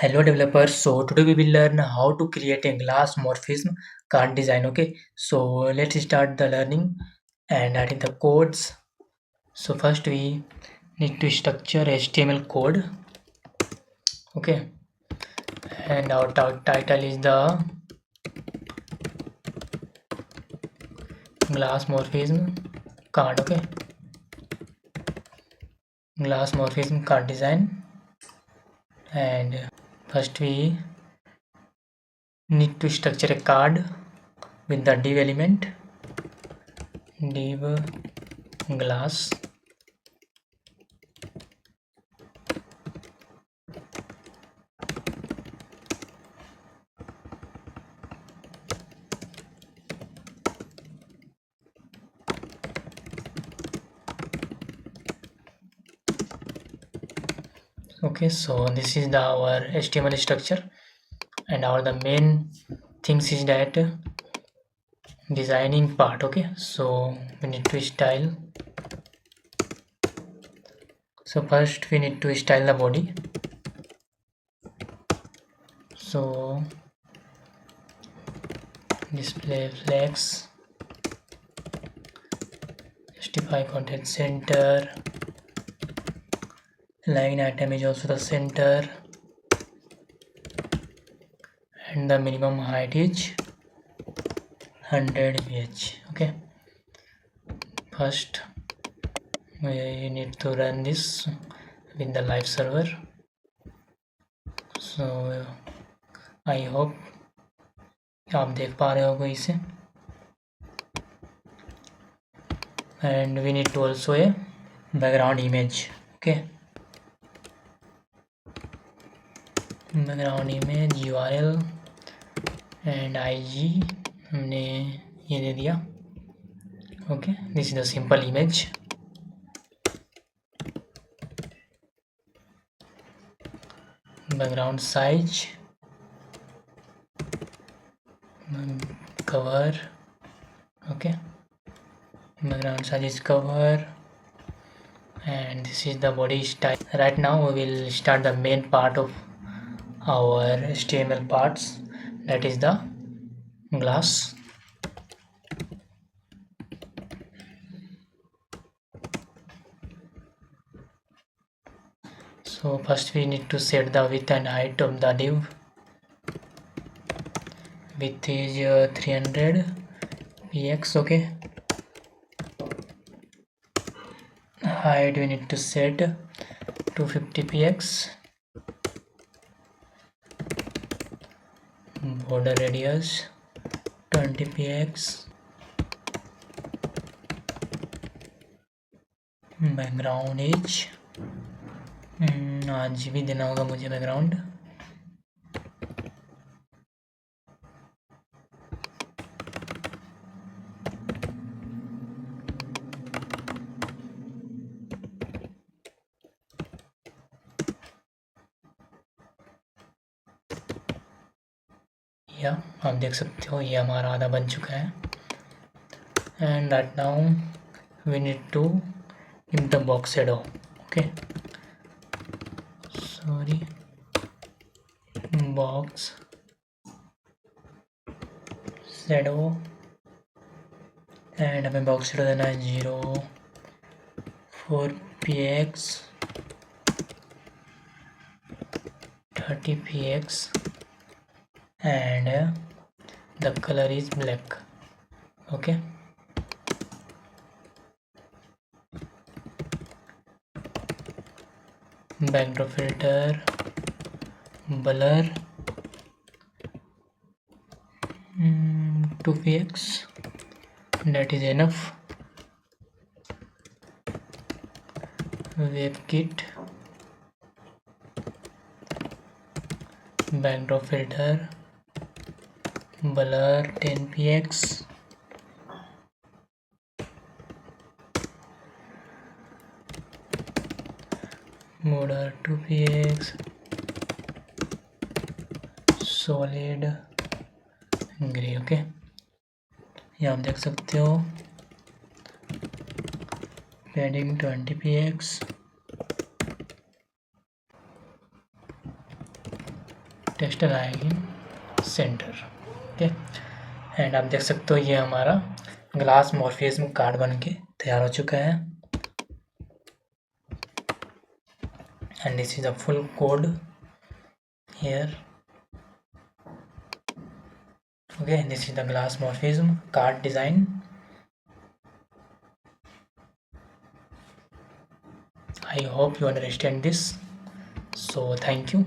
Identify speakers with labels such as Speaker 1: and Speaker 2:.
Speaker 1: Hello developers, so today we will learn how to create a glass morphism card design. Okay, so let's start the learning and adding the codes. So first we need to structure HTML code. Okay, and our title is the glass morphism card. Okay, glass morphism card design. And first we need to structure a card with the div element, div glass. Okay, so this is our HTML structure, and the main things is that designing part. Okay, so we need to style. So first we need to style the body. So display flex, justify content center, line item is also the center, and the minimum height is 100 ph. Okay, first we need to run this with the live server. So I hope आप देख पा रहे होगे इसे. And we need to also a background image. Okay, background image URL and IG हमने ये दे दिया. Okay, this is the simple image. Background size, cover. Okay, background size is cover, and this is the body style. Right now we will start the main part of our HTML parts, that is the glass. So first we need to set the width and height of the div. Width is 300 px. Okay, height we need to set 250 px. Border radius 20 px. Background is आज भी देना होगा मुझे background. या आप देख सकते हो ये हमारा आधा बन चुका है. And right now we need to give the box shadow. Okay, sorry, box shadow, and हमें box shadow देना है 0.4 px, 30 px, and the color is black. Okay, backdrop filter, blur 2 px, that is enough. WebKit, backdrop filter, blur 10 px, border 2 px, solid gray. Okay, ये आप देख सकते हो. Padding 20 px, texture आएगी centre. Okay, and आप देख सकते हो ये हमारा ग्लास मॉर्फिज्म कार्ड बन के तैयार हो चुका है। And this is the full code here. Okay, this is the Glassmorphism card design. I hope you understand this. So thank you.